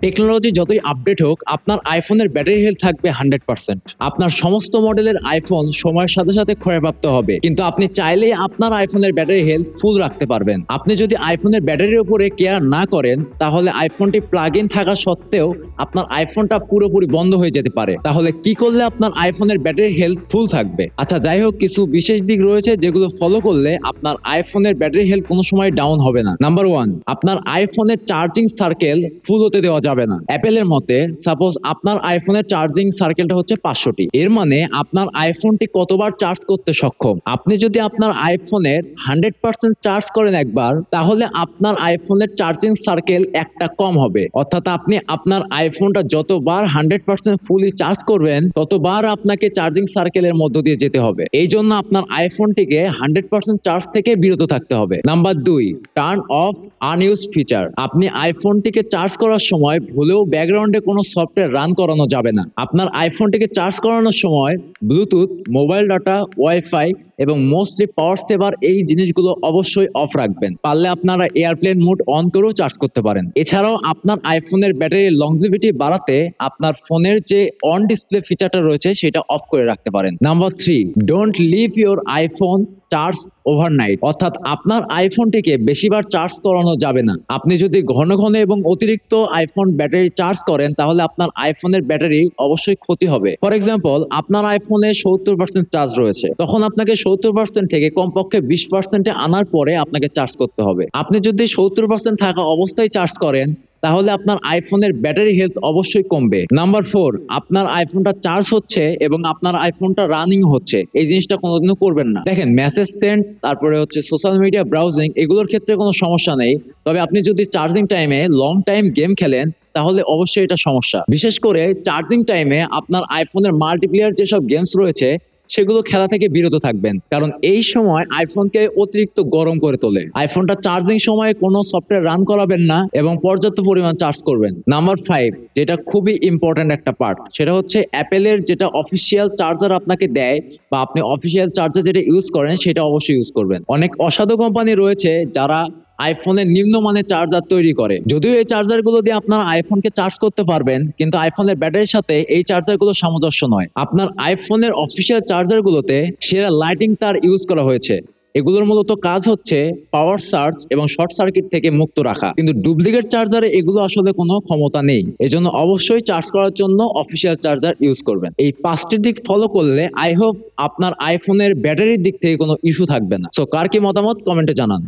Technology যতই update হোক, আপনার আইফোনের ব্যাটারি হেলথ থাকবে 100%। আপনার সমস্ত মডেলের আইফোন সময়ের সাথে সাথে ক্ষয়প্রাপ্ত হবে, কিন্তু আপনি চাইলেই আপনার আইফোনের ব্যাটারি হেলথ ফুল রাখতে পারবেন। আপনি যদি আইফোনের ব্যাটারির উপরে কেয়ার না করেন, তাহলে আইফোনটি প্লাগ ইন থাকা সত্ত্বেও আপনার আইফোনটা পুরোপুরি বন্ধ হয়ে যেতে পারে। তাহলে কি করলে আপনার আইফোনের ব্যাটারি হেলথ ফুল থাকবে? আচ্ছা, যাই হোক, কিছু বিশেষ দিক রয়েছে যেগুলো ফলো করলে আপনার আইফোনের ব্যাটারি হেলথ কোনো সময় ডাউন হবে না। নাম্বার 1, আপনার আইফোনের চার্জিং সার্কেল ফুল হতে দেওয়া যাবে না। অ্যাপেলের মতে সাপোজ আপনার আইফোনের চার্জিং সার্কেলটা হচ্ছে 500টি, এর মানে আপনার আইফোনটি কতবার চার্জ করতে সক্ষম। আপনি যদি আপনার আইফোনের 100% চার্জ করেন একবার, তাহলে আপনার আইফোনের চার্জিং সার্কেল একটা কম হবে। অর্থাৎ আপনি আপনার আইফোনটা যতবার 100% ফুলি চার্জ করবেন, ততবার আপনাকে চার্জিং সার্কেলের মধ্য দিয়ে যেতে হবে। এই জন্য আপনার আইফোনটিকে 100% চার্জ থেকে বিরত থাকতে হবে। Number 2, turn off unused feature. আপনি আইফোনটিকে চার্জ করার সময় ভুলেও ব্যাকগ্রাউন্ডে কোনো সফটওয়্যার রান করানো যাবে না। আপনার আইফোনটিকে চার্জ করানোর সময় ব্লুটুথ, মোবাইল ডাটা, ওয়াইফাই এবং মোস্টলি পাওয়ার সেভার এই জিনিসগুলো অবশ্যই অফ রাখবেন। পারলে আপনারা এয়ারপ্লেন মোড অন করেও চার্জ করতে পারেন। এছাড়াও আপনার আইফোনের ব্যাটারির লংজিভিটি বাড়াতে আপনার ফোনের যে অন ডিসপ্লে ফিচারটা রয়েছে সেটা অফ করে রাখতে পারেন। Number 3, don't leave your iPhone charge overnight. অর্থাৎ আপনার আইফোনটিকে বেশিবার চার্জ করানো যাবে না। আপনি যদি ঘন ঘন এবং অতিরিক্ত আইফোন ব্যাটারি চার্জ করেন, তাহলে আপনার আইফোনের ব্যাটারি অবশ্যই ক্ষতি হবে। ফর এক্সাম্পল, আপনার আইফোনে 70% চার্জ রয়েছে, তখন আপনাকে 70% থেকে কমপক্ষে 20%-এ আনার পরে আপনাকে চার্জ করতে হবে। আপনি যদি 70% থাকা অবস্থায় চার্জ করেন, তাহলে আপনার আইফোনের ব্যাটারি হেলথ অবশ্যই কমবে। নাম্বার 4, আপনার আইফোনটা চার্জ হচ্ছে এবং আপনার আইফোনটা রানিং হচ্ছে, এই জিনিসটা কোনোদিনও করবেন না। দেখেন, মেসেজ সেন্ড, তারপরে হচ্ছে সোশ্যাল মিডিয়া ব্রাউজিং, এগুলোর ক্ষেত্রে কোনো সমস্যা নেই। তবে আপনি যদি চার্জিং টাইমে লং টাইম গেম খেলেন, তাহলে অবশ্যই এটা সমস্যা। বিশেষ করে চার্জিং টাইমে আপনার আইফোনের মাল্টিপ্লেয়ার যেসব গেমস রয়েছে সেগুলো খেলা থেকে বিরত থাকবেন, কারণ এই সময় আইফোনকে অতিরিক্ত গরম করে তোলে। আইফোনটা চার্জিং সময়ে কোনো সফটওয়্যার রান করাবেন না এবং পর্যাপ্ত পরিমাণ চার্জ করবেন। নাম্বার 5, যেটা খুবই ইম্পর্টেন্ট একটা পার্ট, সেটা হচ্ছে অ্যাপেলের যেটা অফিসিয়াল চার্জার আপনাকে দেয় বা আপনি অফিসিয়াল চার্জার যেটা ইউজ করেন সেটা অবশ্যই ইউজ করবেন। অনেক অসাধু কোম্পানি রয়েছে যারা আইফোনের নিম্নমানের চার্জার তৈরি করে। যদিও এই চার্জার গুলো দিয়ে আপনার আইফোনকে চার্জ করতে পারবেন, কিন্তু আইফোনের ব্যাটারির সাথে এই চার্জার গুলো সামঞ্জস্য নয়। আপনার আইফোনের অফিসিয়াল চার্জার গুলোতে সেরা লাইটিং তার ইউজ করা হয়েছে। এগুলোর মূলত কাজ হচ্ছে পাওয়ার সার্জ এবং শর্ট সার্কিট থেকে মুক্ত রাখা, কিন্তু ডুপ্লিকেট চার্জারে এগুলো আসলে কোনো ক্ষমতা নেই। এজন্য অবশ্যই চার্জ করার জন্য অফিসিয়াল চার্জার ইউজ করবেন। এই 5টি দিক ফলো করলে আই হোপ আপনার আইফোনের ব্যাটারির দিক থেকে কোনো ইস্যু থাকবে না। সো কার কি মতামত কমেন্টে জানান।